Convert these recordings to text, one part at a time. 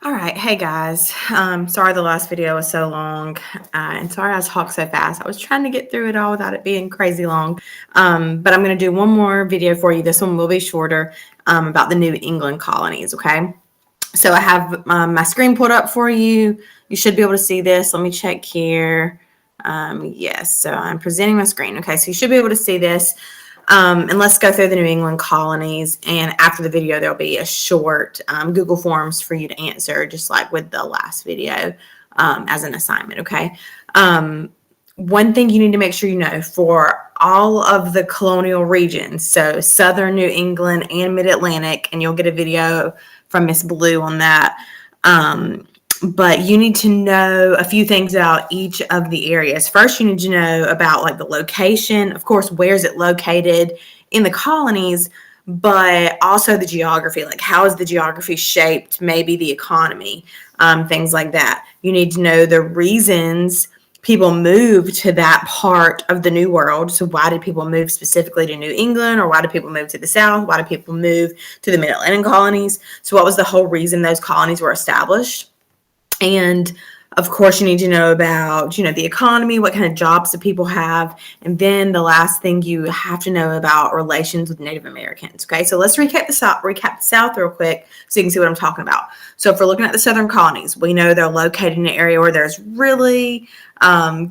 All right. Hey guys. Sorry the last video was so long. And sorry I talked so fast. I was trying to get through it all without it being crazy long. But I'm going to do one more video for you. This one will be shorter about the New England colonies. Okay. So I have my screen pulled up for you. You should be able to see this. Let me check here. Yes. So I'm presenting my screen. Okay. So you should be able to see this. And let's go through the New England colonies. And after the video, there'll be a short Google Forms for you to answer, just like with the last video as an assignment, okay? One thing you need to make sure you know for all of the colonial regions, so Southern New England and Mid-Atlantic, and you'll get a video from Miss Blue on that. But you need to know a few things about each of the areas. First, you need to know about like the location, of course, where is it located in the colonies, but also the geography, like how is the geography shaped, maybe the economy, things like that. You need to know the reasons people moved to that part of the New World. So why did people move specifically to New England, or why did people move to the South? Why did people move to the Mid-Atlantic colonies? So what was the whole reason those colonies were established? And of course, you need to know about, the economy, what kind of jobs do people have? And then the last thing you have to know about relations with Native Americans. Okay, so let's recap the South real quick so you can see what I'm talking about. So if we're looking at the Southern colonies, we know they're located in an area where there's really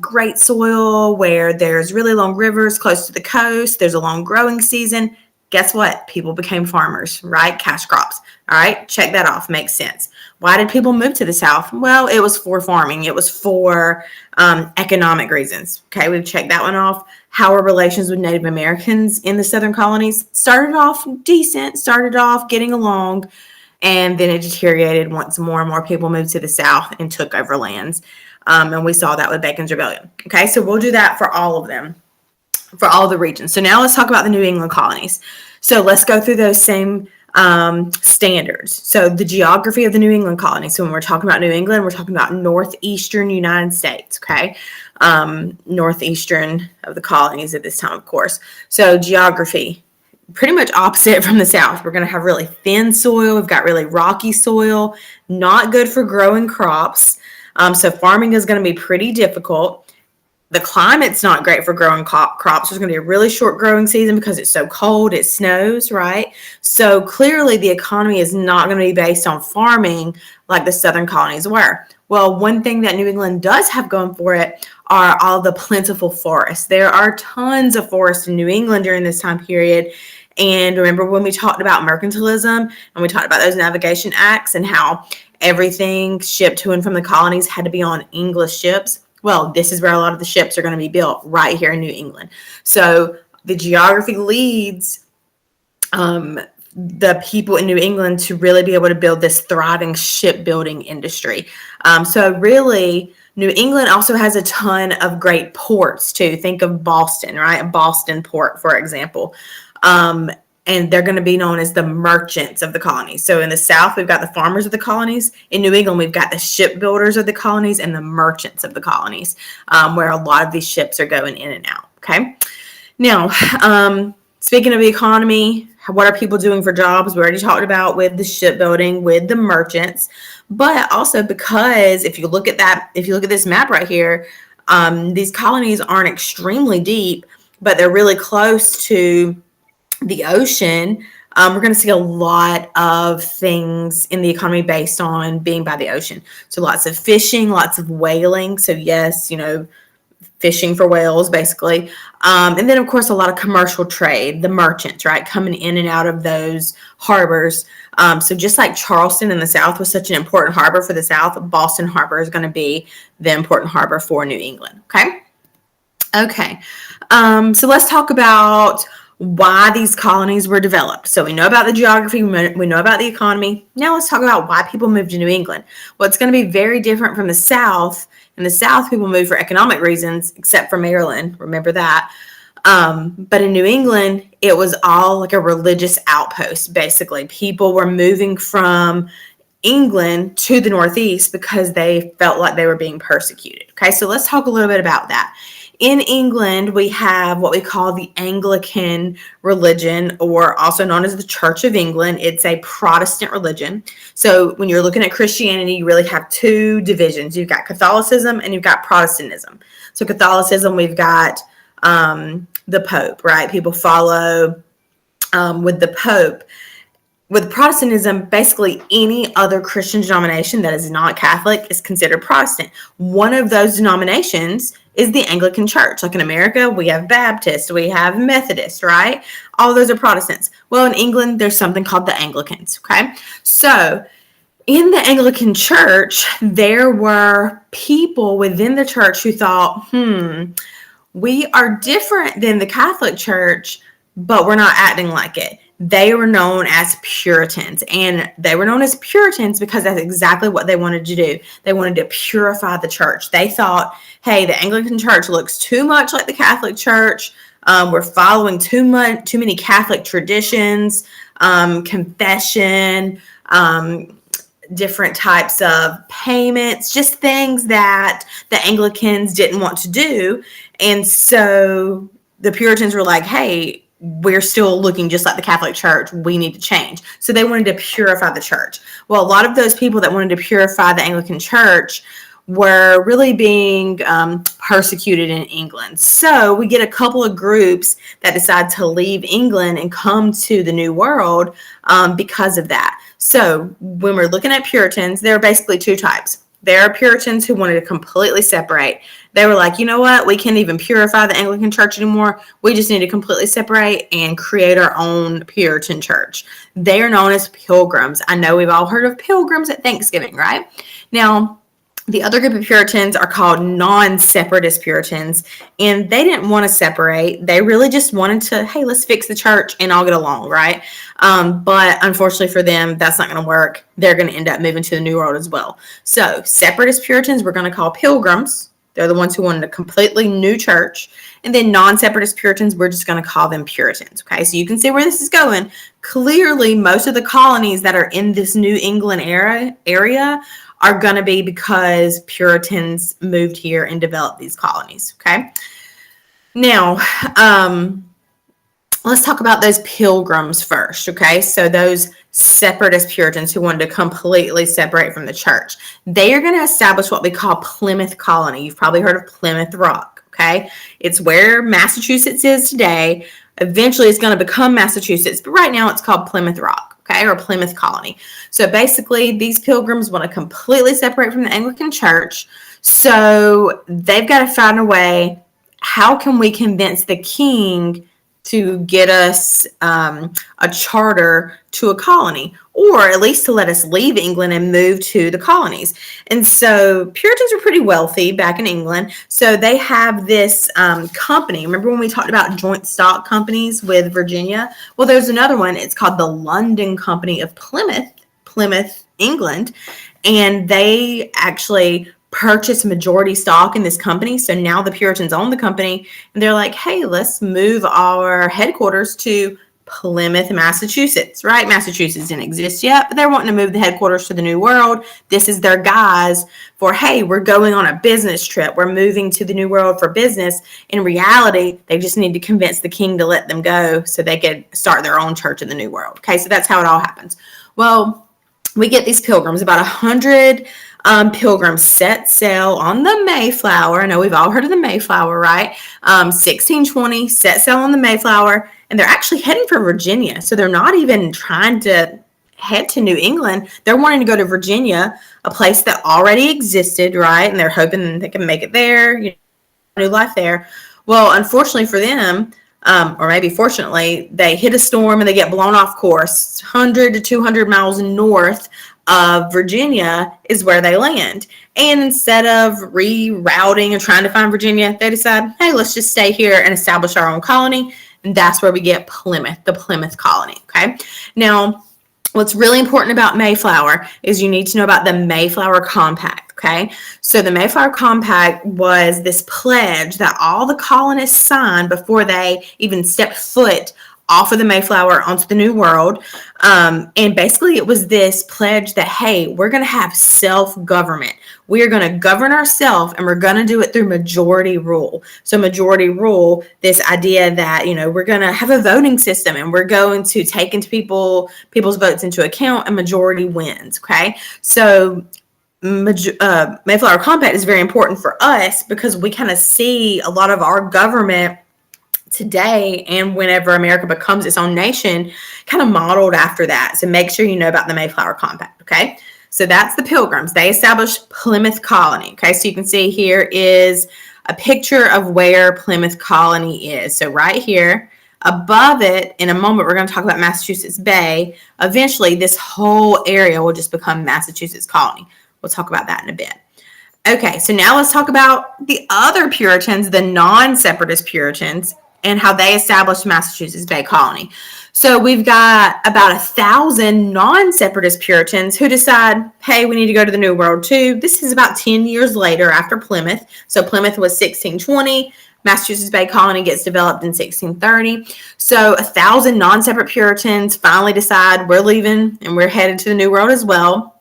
great soil, where there's really long rivers close to the coast. There's a long growing season. Guess what? People became farmers, right? Cash crops. All right, check that off. Makes sense. Why did people move to the South? Well, it was for farming. It was for economic reasons. Okay, we've checked that one off. How are relations with Native Americans in the Southern colonies? Started off decent, started off getting along, and then it deteriorated once more and more people moved to the South and took over lands. And we saw that with Bacon's Rebellion. Okay, so we'll do that for all of them, for all the regions. So now let's talk about the New England colonies. So let's go through those same standards. So the geography of the New England colonies. So when we're talking about New England, we're talking about northeastern United States, okay? Northeastern of the colonies at this time, of course. So geography, pretty much opposite from the South. We're going to have really thin soil. We've got really rocky soil, not good for growing crops. So farming is going to be pretty difficult. The climate's not great for growing crops. There's going to be a really short growing season because it's so cold. It snows, right? So clearly the economy is not going to be based on farming like the Southern colonies were. Well, one thing that New England does have going for it are all the plentiful forests. There are tons of forests in New England during this time period. And remember when we talked about mercantilism and we talked about those navigation acts and how everything shipped to and from the colonies had to be on English ships? Well, this is where a lot of the ships are going to be built, right here in New England. So the geography leads the people in New England to really be able to build this thriving shipbuilding industry. So really, New England also has a ton of great ports too. Think of Boston, right? Boston Port, for example. And they're going to be known as the merchants of the colonies. So in the South, we've got the farmers of the colonies. In New England, we've got the shipbuilders of the colonies and the merchants of the colonies, where a lot of these ships are going in and out, okay? Now, speaking of the economy, what are people doing for jobs? We already talked about with the shipbuilding, with the merchants, but also because if you look at this map right here, these colonies aren't extremely deep, but they're really close to the ocean. We're going to see a lot of things in the economy based on being by the ocean. So lots of fishing, lots of whaling. So yes, fishing for whales basically. And then of course, a lot of commercial trade, the merchants, right? Coming in and out of those harbors. So just like Charleston in the South was such an important harbor for the South, Boston Harbor is going to be the important harbor for New England. Okay. So let's talk about why these colonies were developed. So we know about the geography, we know about the economy. Now let's talk about why people moved to New England. Well, it's going to be very different from the South. In the South, people moved for economic reasons, except for Maryland. Remember that. But in New England, it was all like a religious outpost, basically. People were moving from England to the Northeast because they felt like they were being persecuted. Okay, so let's talk a little bit about that. In England, we have what we call the Anglican religion, or also known as the Church of England. It's a Protestant religion. So when you're looking at Christianity, you really have two divisions. You've got Catholicism and you've got Protestantism. So Catholicism, we've got the Pope, right? People follow with the Pope. With Protestantism, basically any other Christian denomination that is not Catholic is considered Protestant. One of those denominations is the Anglican Church. Like in America, we have Baptist, we have Methodist, right? All those are Protestants. Well, in England, there's something called the Anglicans, okay? So in the Anglican Church, there were people within the church who thought, we are different than the Catholic Church, but we're not acting like it. They were known as Puritans, and they were known as Puritans because that's exactly what they wanted to do. They wanted to purify the church. They thought, hey, the Anglican Church looks too much like the Catholic Church. We're following too many Catholic traditions, confession, different types of payments, just things that the Anglicans didn't want to do. And so the Puritans were like, hey, we're still looking just like the Catholic Church. We need to change. So they wanted to purify the church. Well, a lot of those people that wanted to purify the Anglican Church were really being persecuted in England. So we get a couple of groups that decide to leave England and come to the New World because of that. So when we're looking at Puritans, there are basically two types. There are Puritans who wanted to completely separate. They were like, you know what? We can't even purify the Anglican Church anymore. We just need to completely separate and create our own Puritan church. They are known as Pilgrims. I know we've all heard of Pilgrims at Thanksgiving, right? Now, the other group of Puritans are called non-separatist Puritans, and they didn't want to separate. They really just wanted to, hey, let's fix the church and all get along, right? But unfortunately for them, that's not going to work. They're going to end up moving to the New World as well. So separatist Puritans, we're going to call Pilgrims. They're the ones who wanted a completely new church. And then non-separatist Puritans, we're just going to call them Puritans, okay? So you can see where this is going. Clearly, most of the colonies that are in this New England area are going to be because Puritans moved here and developed these colonies, okay? Now, let's talk about those Pilgrims first, okay? So those separatist Puritans who wanted to completely separate from the church, they are going to establish what we call Plymouth Colony. You've probably heard of Plymouth Rock, okay? It's where Massachusetts is today. Eventually, it's going to become Massachusetts, but right now it's called Plymouth Rock. Okay, or Plymouth Colony. So basically, these Pilgrims want to completely separate from the Anglican Church. So they've got to find a way, how can we convince the king to get us a charter to a colony, or at least to let us leave England and move to the colonies? And so Puritans were pretty wealthy back in England. So they have this company. Remember when we talked about joint stock companies with Virginia? Well, there's another one. It's called the London Company of Plymouth, England. And they actually purchase majority stock in this company. So now the Puritans own the company, and they're like, hey, let's move our headquarters to Plymouth, Massachusetts, right? Massachusetts didn't exist yet, but they're wanting to move the headquarters to the New World. This is their guise for, hey, we're going on a business trip. We're moving to the New World for business. In reality, they just need to convince the king to let them go so they could start their own church in the New World. Okay, so that's how it all happens. Well, we get these Pilgrims, about 100 Pilgrims set sail on the Mayflower. I know we've all heard of the Mayflower, right? 1620, set sail on the Mayflower, and they're actually heading for Virginia. So they're not even trying to head to New England. They're wanting to go to Virginia, a place that already existed, right? And they're hoping they can make it there, new life there. Well, unfortunately for them, or maybe fortunately, they hit a storm and they get blown off course. 100 to 200 miles north of Virginia is where they land. And instead of rerouting and trying to find Virginia, they decide, hey, let's just stay here and establish our own colony. And that's where we get Plymouth, the Plymouth Colony, okay? Now, what's really important about Mayflower is you need to know about the Mayflower Compact, okay? So the Mayflower Compact was this pledge that all the colonists signed before they even stepped foot off of the Mayflower onto the New World. And basically it was this pledge that, hey, we're going to have self-government. We are going to govern ourselves, and we're going to do it through majority rule. So majority rule, this idea that, we're going to have a voting system, and we're going to take into people's votes into account, and majority wins. Okay. So Mayflower Compact is very important for us because we kind of see a lot of our government today, and whenever America becomes its own nation, kind of modeled after that. So make sure you know about the Mayflower Compact. Okay. So that's the Pilgrims. They established Plymouth Colony. Okay. So you can see here is a picture of where Plymouth Colony is. So right here above it, in a moment, we're going to talk about Massachusetts Bay. Eventually this whole area will just become Massachusetts Colony. We'll talk about that in a bit. Okay. So now let's talk about the other Puritans, the non-separatist Puritans, and how they established Massachusetts Bay Colony. So we've got about 1,000 non-separatist Puritans who decide, hey, we need to go to the New World too. This is about 10 years later after Plymouth. So Plymouth was 1620. Massachusetts Bay Colony gets developed in 1630. So 1,000 non-separate Puritans finally decide we're leaving and we're headed to the New World as well.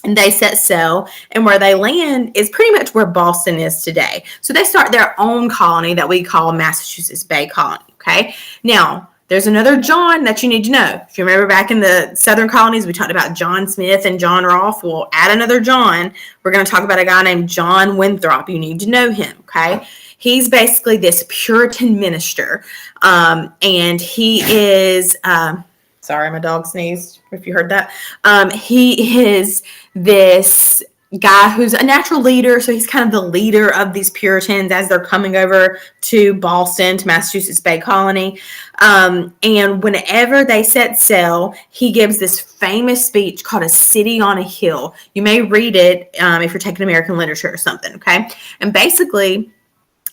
And they set sail, and where they land is pretty much where Boston is today. So they start their own colony that we call Massachusetts Bay Colony. Okay. Now, there's another John that you need to know. If you remember back in the Southern colonies, we talked about John Smith and John Rolfe. We'll add another John. We're going to talk about a guy named John Winthrop. You need to know him. Okay. He's basically this Puritan minister. And he is, sorry, my dog sneezed, if you heard that. He is this guy who's a natural leader. So he's kind of the leader of these Puritans as they're coming over to Boston, to Massachusetts Bay Colony. And whenever they set sail, he gives this famous speech called A City on a Hill. You may read it if you're taking American literature or something. Okay. And basically,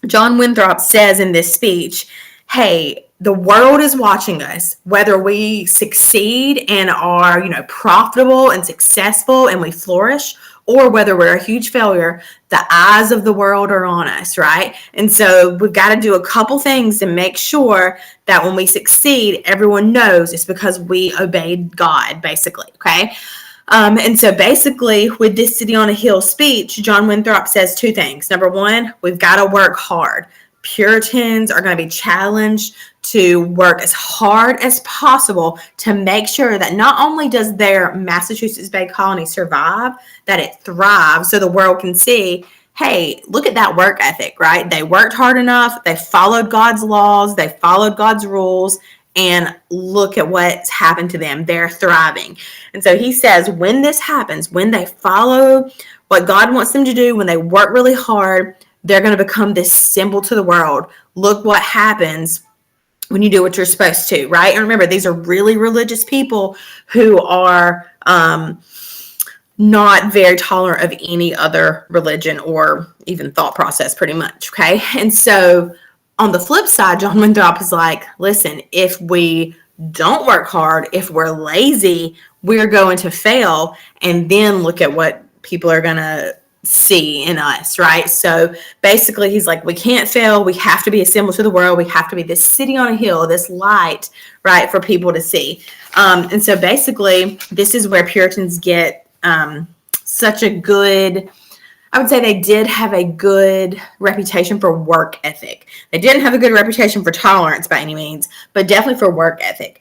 John Winthrop says in this speech, hey, the world is watching us, whether we succeed and are, profitable and successful and we flourish, or whether we're a huge failure, the eyes of the world are on us, right? And so we've got to do a couple things to make sure that when we succeed, everyone knows it's because we obeyed God, basically, okay? And so basically with this City on a Hill speech, John Winthrop says two things. Number one, we've got to work hard. Puritans are going to be challenged to work as hard as possible to make sure that not only does their Massachusetts Bay Colony survive, that it thrives so the world can see, hey, look at that work ethic, right? They worked hard enough. They followed God's laws. They followed God's rules. And look at what's happened to them. They're thriving. And so he says when this happens, when they follow what God wants them to do, when they work really hard, they're going to become this symbol to the world. Look what happens when you do what you're supposed to, right? And remember, these are really religious people who are not very tolerant of any other religion or even thought process, pretty much, okay? And so on the flip side, John Winthrop is like, listen, if we don't work hard, if we're lazy, we're going to fail. And then look at what people are going to see in us, right? So basically he's like, we can't fail. We have to be a symbol to the world. We have to be this city on a hill, this light, right, for people to see. And so basically this is where Puritans get such a good, I would say they did have a good reputation for work ethic. They didn't have a good reputation for tolerance by any means, but definitely for work ethic.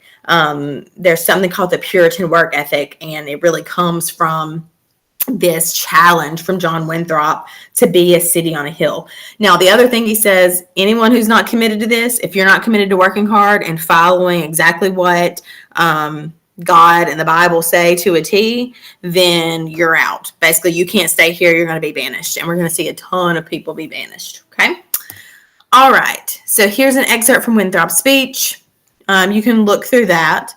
There's something called the Puritan work ethic, and it really comes from this challenge from John Winthrop to be a city on a hill. Now, the other thing he says, anyone who's not committed to this, if you're not committed to working hard and following exactly what God and the Bible say to a T, then you're out. Basically, you can't stay here. You're going to be banished. And we're going to see a ton of people be banished. Okay. All right. So here's an excerpt from Winthrop's speech. You can look through that.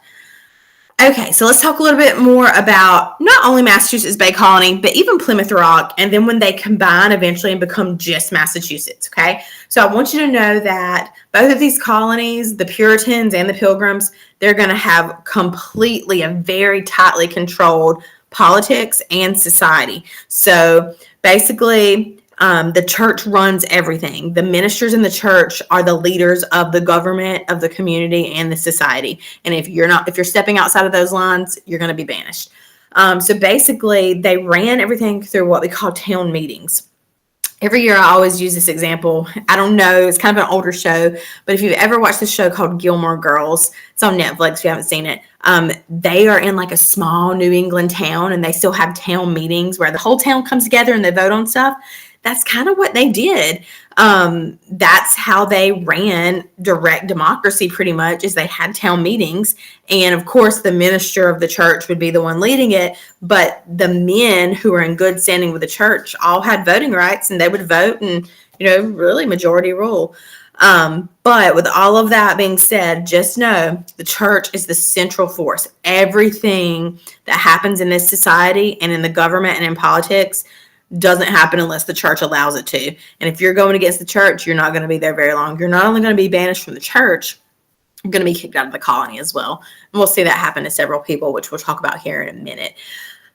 Okay, so let's talk a little bit more about not only Massachusetts Bay Colony, but even Plymouth Rock, and then when they combine eventually and become just Massachusetts, okay? So I want you to know that both of these colonies, the Puritans and the Pilgrims, they're going to have completely a very tightly controlled politics and society. So basically, The church runs everything. The ministers in the church are the leaders of the government, of the community, and the society. And if you're stepping outside of those lines, you're going to be banished. So basically, they ran everything through what we call town meetings. Every year I always use this example. I don't know, it's kind of an older show, but if you've ever watched this show called Gilmore Girls, it's on Netflix if you haven't seen it. They are in like a small New England town, and they still have town meetings where the whole town comes together and they vote on stuff. That's kind of what they did. That's how they ran direct democracy pretty much, is they had town meetings. And of course, the minister of the church would be the one leading it. But the men who were in good standing with the church all had voting rights, and they would vote and, really majority rule. But with all of that being said, just know the church is the central force. Everything that happens in this society and in the government and in politics doesn't happen unless the church allows it to. And if you're going against the church, you're not going to be there very long. You're not only going to be banished from the church, you're going to be kicked out of the colony as well. And we'll see that happen to several people, which we'll talk about here in a minute.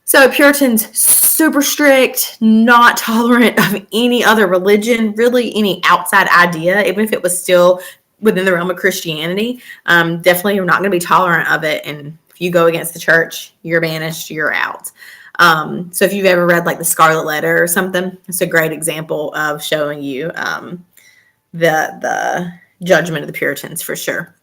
So Puritans, super strict, not tolerant of any other religion, really any outside idea, even if it was still within the realm of Christianity. Definitely you're not going to be tolerant of it. And if you go against the church, you're banished, you're out. So if you've ever read like the Scarlet Letter or something, it's a great example of showing you the judgment of the Puritans for sure.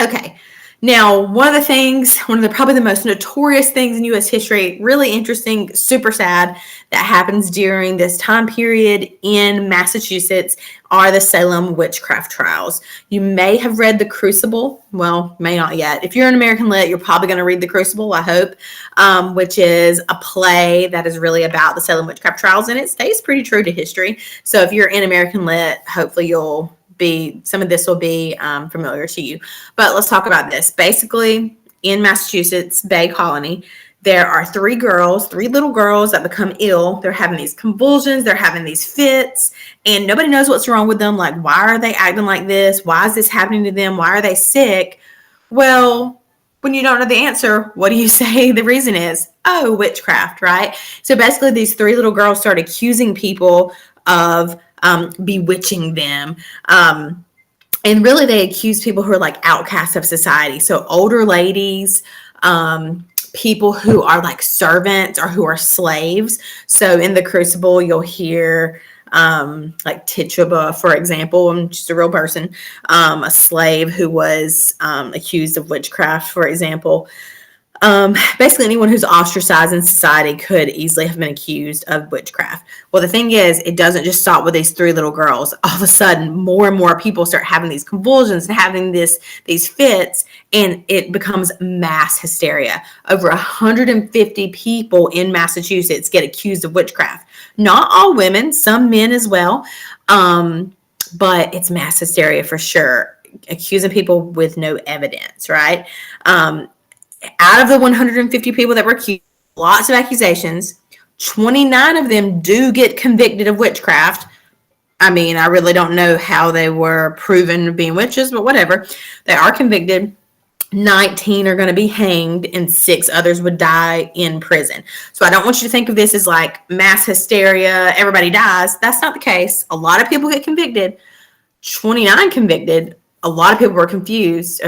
Okay. Now, one of the probably the most notorious things in U.S. history, really interesting, super sad, that happens during this time period in Massachusetts are the Salem witchcraft trials. You may have read The Crucible. Well, may not yet. If you're an American Lit, you're probably going to read The Crucible, I hope, which is a play that is really about the Salem witchcraft trials, and it stays pretty true to history. So if you're in American Lit, hopefully some of this will be familiar to you. But let's talk about this. Basically, in Massachusetts Bay Colony, there are three little girls that become ill. They're having these convulsions. They're having these fits, and nobody knows what's wrong with them. Like, why are they acting like this? Why is this happening to them? Why are they sick? Well, when you don't know the answer, what do you say the reason is? Oh, witchcraft, right? So basically, these three little girls start accusing people of bewitching them. And really they accuse people who are like outcasts of society. So older ladies, people who are like servants or who are slaves. So in The Crucible, you'll hear like Tituba, for example, just a real person, a slave who was accused of witchcraft, for example. Basically anyone who's ostracized in society could easily have been accused of witchcraft. Well, the thing is, it doesn't just stop with these three little girls. All of a sudden, more and more people start having these convulsions and having these fits, and it becomes mass hysteria. Over 150 people in Massachusetts get accused of witchcraft. Not all women, some men as well, but it's mass hysteria for sure. Accusing people with no evidence, right? Out of the 150 people that were accused, lots of accusations, 29 of them do get convicted of witchcraft. I mean, I really don't know how they were proven being witches, but whatever. They are convicted. 19 are going to be hanged, and 6 others would die in prison. So I don't want you to think of this as like mass hysteria, everybody dies. That's not the case. A lot of people get convicted. 29 convicted. A lot of people were accused,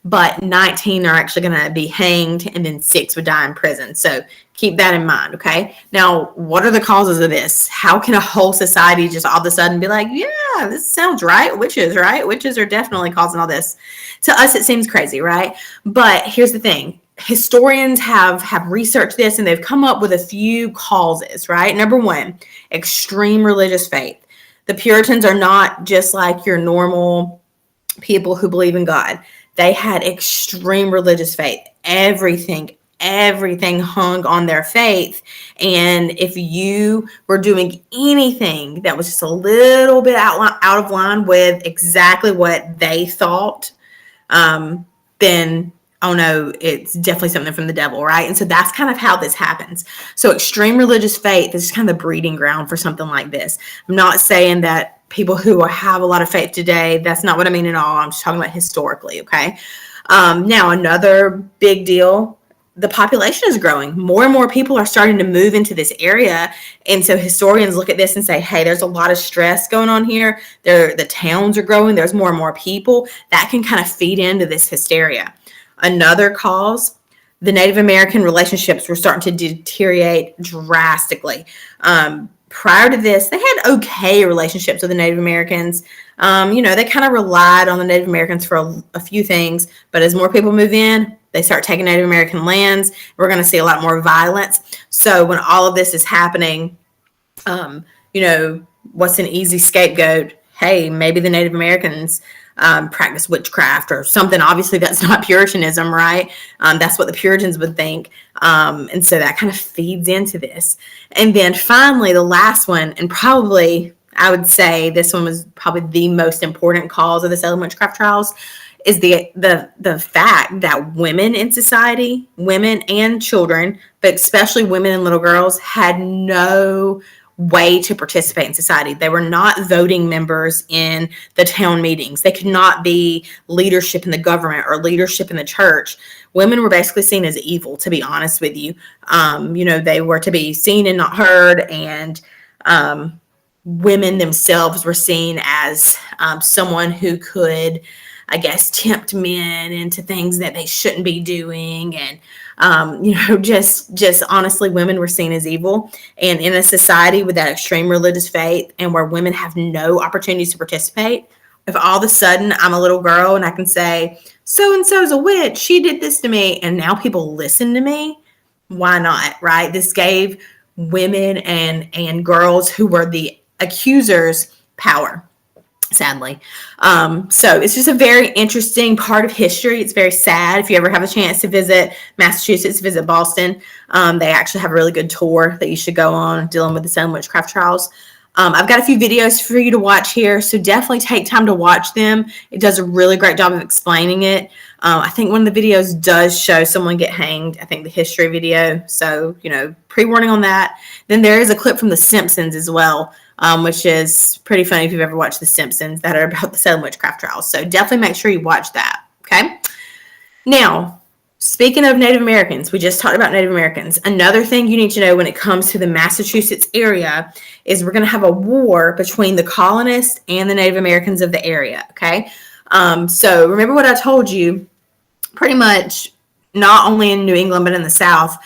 but 19 are actually going to be hanged, and then 6 would die in prison. So keep that in mind, okay? Now, what are the causes of this? How can a whole society just all of a sudden be like, yeah, this sounds right? Witches, right? Witches are definitely causing all this. To us, it seems crazy, right? But here's the thing. Historians have researched this, and they've come up with a few causes, right? Number one, extreme religious faith. The Puritans are not just like your normal people who believe in God. They had extreme religious faith. Everything hung on their faith. And if you were doing anything that was just a little bit out of line with exactly what they thought, then oh no, it's definitely something from the devil, right? And so that's kind of how this happens. So extreme religious faith is kind of the breeding ground for something like this. I'm not saying that people who have a lot of faith today, that's not what I mean at all. I'm just talking about historically, okay? Now, another big deal the population is growing. More and more people are starting to move into this area. And so historians look at this and say, hey, there's a lot of stress going on here. The towns are growing. There's more and more people. That can kind of feed into this hysteria. Another cause, the Native American relationships were starting to deteriorate drastically. Prior to this, they had okay relationships with the Native Americans. They kind of relied on the Native Americans for a few things. But as more people move in, they start taking Native American lands. We're going to see a lot more violence. So when all of this is happening, what's an easy scapegoat? Hey, maybe the Native Americans practice witchcraft or something. Obviously, that's not Puritanism, right? That's what the Puritans would think. And so that kind of feeds into this. And then finally, the last one, and probably I would say this one was probably the most important cause of the Salem witchcraft trials, is the fact that women in society, women and children, but especially women and little girls, had no way to participate in society. They were not voting members in the town meetings. They could not be leadership in the government or leadership in the church. Women were basically seen as evil, to be honest with you. They were to be seen and not heard, and women themselves were seen as someone who could, I guess, tempt men into things that they shouldn't be doing. And, just honestly, women were seen as evil. And in a society with that extreme religious faith and where women have no opportunities to participate, if all of a sudden I'm a little girl and I can say, so-and-so's a witch, she did this to me, and now people listen to me, why not, right? This gave women and girls who were the accusers power, sadly. So it's just a very interesting part of history. It's very sad. If you ever have a chance to visit Massachusetts, visit Boston, they actually have a really good tour that you should go on dealing with the Salem witchcraft trials. I've got a few videos for you to watch here, so definitely take time to watch them. It does a really great job of explaining it. I think one of the videos does show someone get hanged, I think the history video, so, pre-warning on that. Then there is a clip from The Simpsons as well, which is pretty funny if you've ever watched The Simpsons, that are about the Salem witchcraft trials. So definitely make sure you watch that, okay? Now, speaking of Native Americans, we just talked about Native Americans. Another thing you need to know when it comes to the Massachusetts area is we're going to have a war between the colonists and the Native Americans of the area, okay? So remember what I told you, pretty much not only in New England but in the South,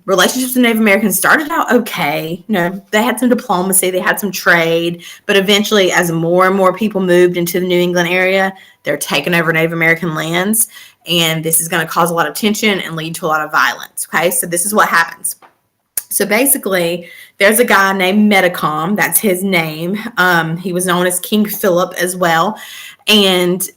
relationships with Native Americans started out okay. They had some diplomacy, they had some trade, but eventually as more and more people moved into the New England area, they're taking over Native American lands, and this is going to cause a lot of tension and lead to a lot of violence, okay? So this is what happens. So basically, there's a guy named Metacom, that's his name. He was known as King Philip as well, and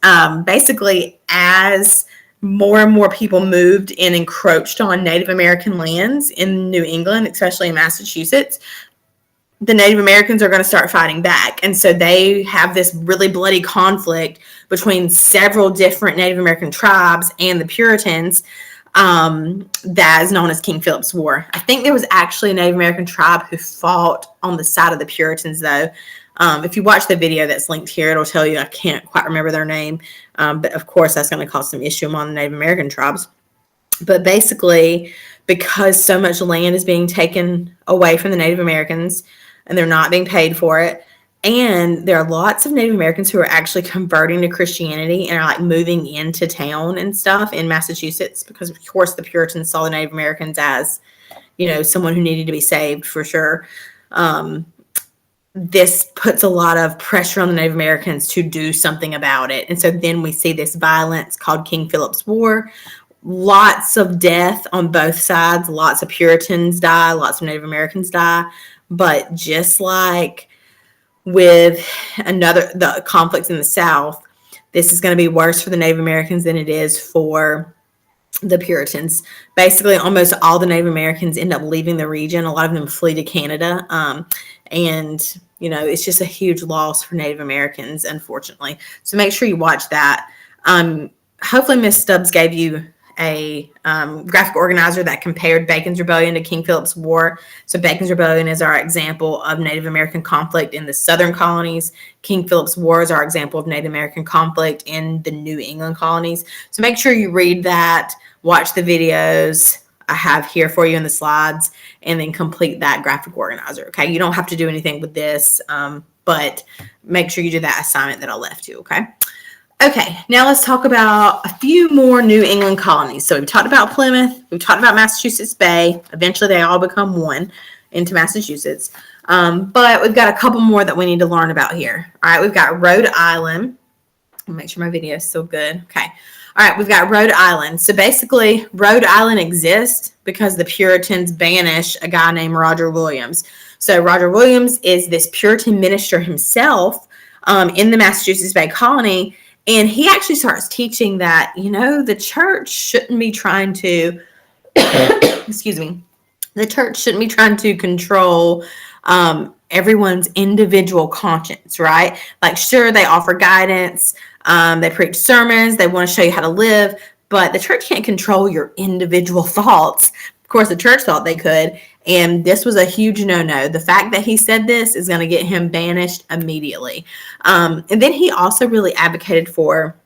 basically as more and more people moved and encroached on Native American lands in New England, especially in Massachusetts, the Native Americans are going to start fighting back. And so they have this really bloody conflict between several different Native American tribes and the Puritans, that is known as King Philip's War. I think there was actually a Native American tribe who fought on the side of the Puritans, though. If you watch the video that's linked here, it'll tell you. I can't quite remember their name. But of course, that's going to cause some issue among the Native American tribes. But basically, because so much land is being taken away from the Native Americans and they're not being paid for it, and there are lots of Native Americans who are actually converting to Christianity and are like moving into town and stuff in Massachusetts, because of course the Puritans saw the Native Americans as, someone who needed to be saved for sure. This puts a lot of pressure on the Native Americans to do something about it. And so then we see this violence called King Philip's War. Lots of death on both sides. Lots of Puritans die. Lots of Native Americans die. But just like with the conflicts in the South, this is going to be worse for the Native Americans than it is for the Puritans. Basically, almost all the Native Americans end up leaving the region. A lot of them flee to Canada. And it's just a huge loss for Native Americans, unfortunately. So make sure you watch that. Hopefully Miss Stubbs gave you a graphic organizer that compared Bacon's Rebellion to King Philip's War. So Bacon's Rebellion is our example of Native American conflict in the southern colonies. King Philip's War is our example of Native American conflict in the New England colonies. So make sure you read that, watch the videos I have here for you in the slides, and then complete that graphic organizer. Okay, you don't have to do anything with this, but make sure you do that assignment that I left you. Okay, now let's talk about a few more New England colonies. So we've talked about Plymouth, we've talked about Massachusetts Bay. Eventually they all become one into Massachusetts. But we've got a couple more that we need to learn about here. All right, we've got Rhode Island. I'll make sure my video is still good. Okay. All right, we've got Rhode Island. So basically, Rhode Island exists because the Puritans banished a guy named Roger Williams. So Roger Williams is this Puritan minister himself in the Massachusetts Bay Colony. And he actually starts teaching that, the church shouldn't be trying to, excuse me, the church shouldn't be trying to control everyone's individual conscience, right? Like, sure, they offer guidance, they preach sermons, they want to show you how to live, but the church can't control your individual thoughts. Of course, the church thought they could, and this was a huge no-no. The fact that he said this is going to get him banished immediately. And then he also really advocated for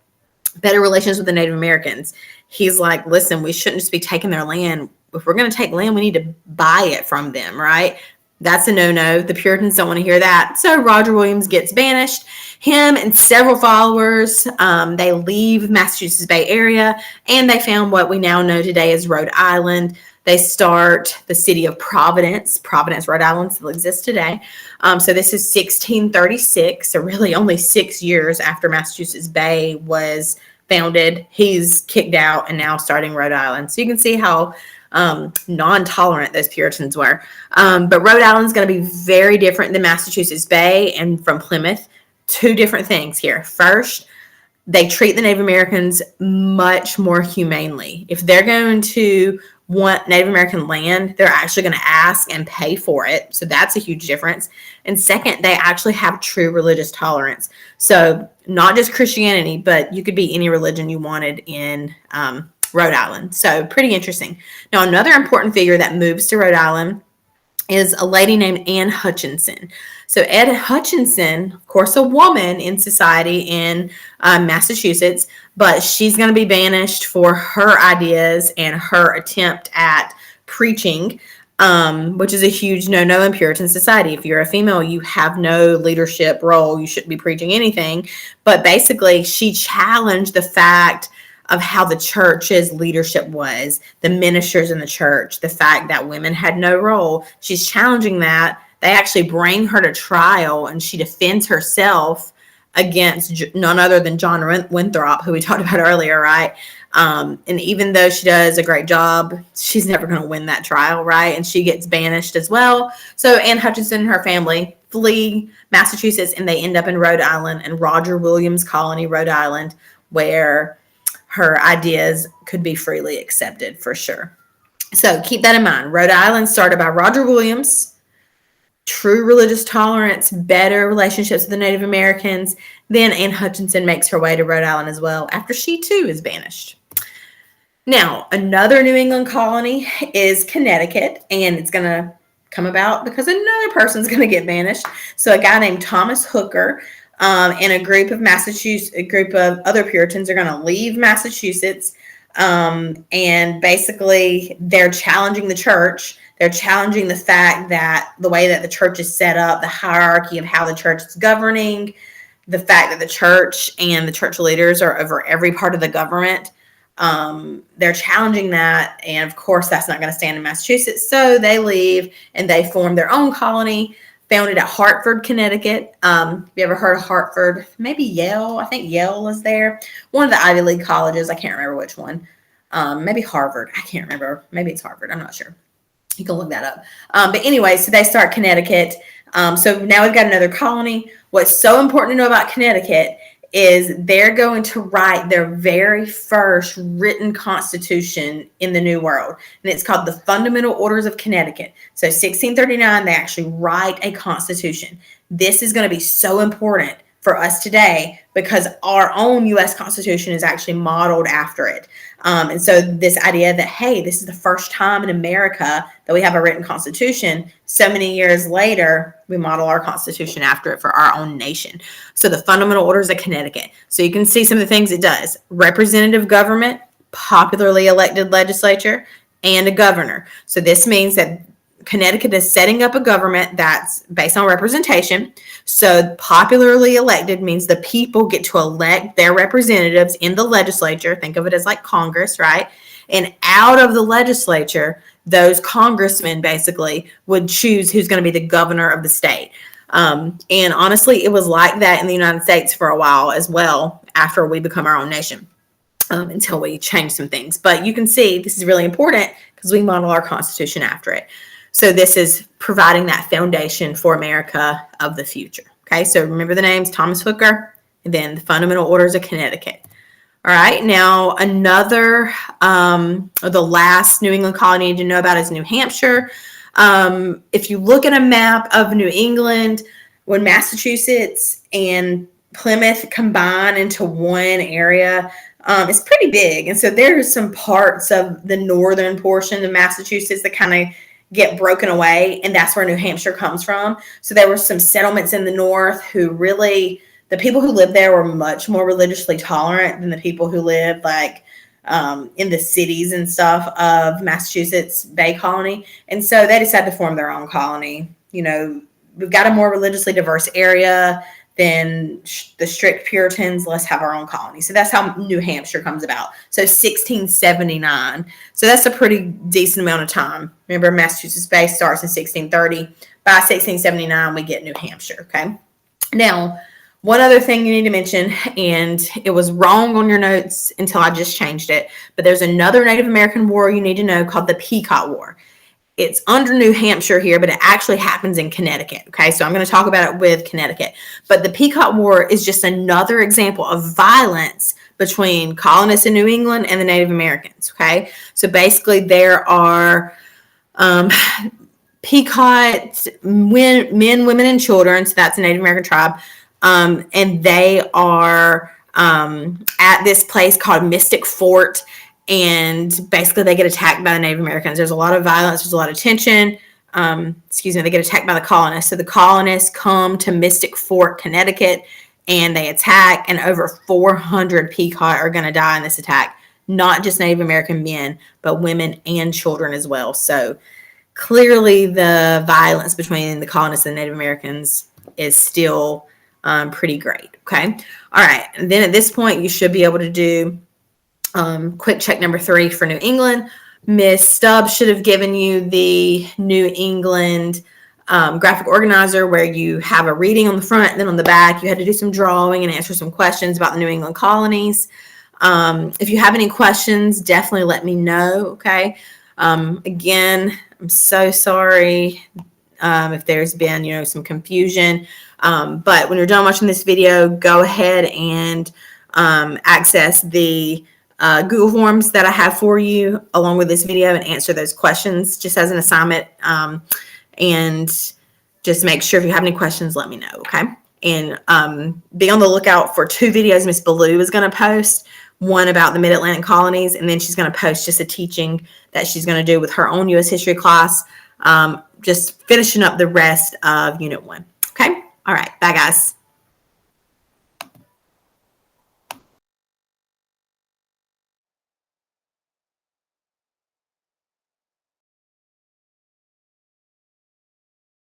better relations with the Native Americans. He's like, listen, we shouldn't just be taking their land. If we're going to take land, we need to buy it from them, right? That's a no-no. The Puritans don't want to hear that. So Roger Williams gets banished. Him and several followers, they leave Massachusetts Bay Area, and they found what we now know today as Rhode Island. They start the city of Providence, Rhode Island still exists today. So this is 1636, so really only 6 years after Massachusetts Bay was founded. He's kicked out and now starting Rhode Island. So you can see how non-tolerant those Puritans were. But Rhode Island is going to be very different than Massachusetts Bay and from Plymouth. Two different things here. First, they treat the Native Americans much more humanely. If they're going to want Native American land, they're actually going to ask and pay for it. So that's a huge difference. And second, they actually have true religious tolerance. So not just Christianity, but you could be any religion you wanted in Rhode Island. So pretty interesting. Now, another important figure that moves to Rhode Island is a lady named Anne Hutchinson. So Anne Hutchinson, of course, a woman in society in Massachusetts, but she's going to be banished for her ideas and her attempt at preaching, which is a huge no-no in Puritan society. If you're a female, you have no leadership role. You shouldn't be preaching anything. But basically, she challenged the fact of how the church's leadership was, the ministers in the church, the fact that women had no role. She's challenging that. They actually bring her to trial, and she defends herself against none other than John Winthrop, who we talked about earlier, right? And even though she does a great job, she's never going to win that trial, right? And she gets banished as well. So Anne Hutchinson and her family flee Massachusetts, and they end up in Rhode Island and Roger Williams Colony, Rhode Island, where her ideas could be freely accepted for sure. So keep that in mind. Rhode Island started by Roger Williams, true religious tolerance, better relationships with the Native Americans. Then Anne Hutchinson makes her way to Rhode Island as well after she too is banished. Now, another New England colony is Connecticut, and it's going to come about because another person's going to get banished. So a guy named Thomas Hooker and a group of other Puritans are going to leave Massachusetts, and basically they're challenging the church. They're challenging the fact that the way that the church is set up, the hierarchy of how the church is governing, the fact that the church and the church leaders are over every part of the government. They're challenging that, and of course that's not going to stand in Massachusetts. So they leave and they form their own colony, founded at Hartford, Connecticut. Have you ever heard of Hartford? Maybe Yale. I think Yale is there. One of the Ivy League colleges. I can't remember which one. Maybe Harvard. I can't remember. Maybe it's Harvard. I'm not sure. You can look that up. But anyway, so they start Connecticut. So now we've got another colony. What's so important to know about Connecticut is they're going to write their very first written constitution in the New World. And it's called the Fundamental Orders of Connecticut. So 1639, they actually write a constitution. This is going to be so important for us today because our own U.S. Constitution is actually modeled after it. And so this idea that, hey, this is the first time in America that we have a written constitution. So many years later, we model our constitution after it for our own nation. So the fundamental orders of Connecticut. So you can see some of the things it does. Representative government, popularly elected legislature, and a governor. So this means that Connecticut is setting up a government that's based on representation. So popularly elected means the people get to elect their representatives in the legislature. Think of it as like Congress, right? And out of the legislature, those congressmen basically would choose who's going to be the governor of the state. And honestly, it was like that in the United States for a while as well after we become our own nation. Until we change some things. But you can see this is really important because we model our Constitution after it. So this is providing that foundation for America of the future. Okay, so remember the names, Thomas Hooker, and then the Fundamental Orders of Connecticut. All right, now another, the last New England colony you need to know about is New Hampshire. If you look at a map of New England, when Massachusetts and Plymouth combine into one area, it's pretty big. And so there's some parts of the northern portion of Massachusetts that kind of get broken away, and that's where New Hampshire comes from. So there were some settlements in the north who really, the people who lived there were much more religiously tolerant than the people who lived like in the cities and stuff of Massachusetts Bay Colony. And so they decided to form their own colony. You know, we've got a more religiously diverse area than the strict Puritans. Let's have our own colony. So that's how New Hampshire comes about. So 1679. So that's a pretty decent amount of time. Remember, Massachusetts Bay starts in 1630. By 1679, we get New Hampshire. Okay. Now, one other thing you need to mention, and it was wrong on your notes until I just changed it, but there's another Native American war you need to know called the Pequot War. It's under New Hampshire here, but it actually happens in Connecticut. Okay, so I'm going to talk about it with Connecticut. But the Pequot War is just another example of violence between colonists in New England and the Native Americans. Okay, so basically there are Pequot men, women, and children. So that's a Native American tribe, and they are at this place called Mystic Fort. And basically they get attacked by the Native Americans. There's a lot of violence. There's a lot of tension. They get attacked by the colonists. So the colonists come to Mystic Fort, Connecticut, and they attack. And over 400 Pequot are going to die in this attack. Not just Native American men, but women and children as well. So clearly the violence between the colonists and Native Americans is still pretty great. Okay. All right. And then at this point, you should be able to do quick check number 3 for New England. Miss Stubbs should have given you the New England graphic organizer where you have a reading on the front and then on the back you had to do some drawing and answer some questions about the New England colonies. If you have any questions, definitely let me know. Okay. Again, I'm so sorry if there's been, some confusion. But when you're done watching this video, go ahead and access the Google Forms that I have for you along with this video and answer those questions just as an assignment. And just make sure if you have any questions, let me know. Okay. And be on the lookout for 2 videos Miss Ballou is going to post. One about the Mid-Atlantic colonies, and then she's going to post just a teaching that she's going to do with her own U.S. history class, just finishing up the rest of Unit 1. Okay? All right. Bye, guys.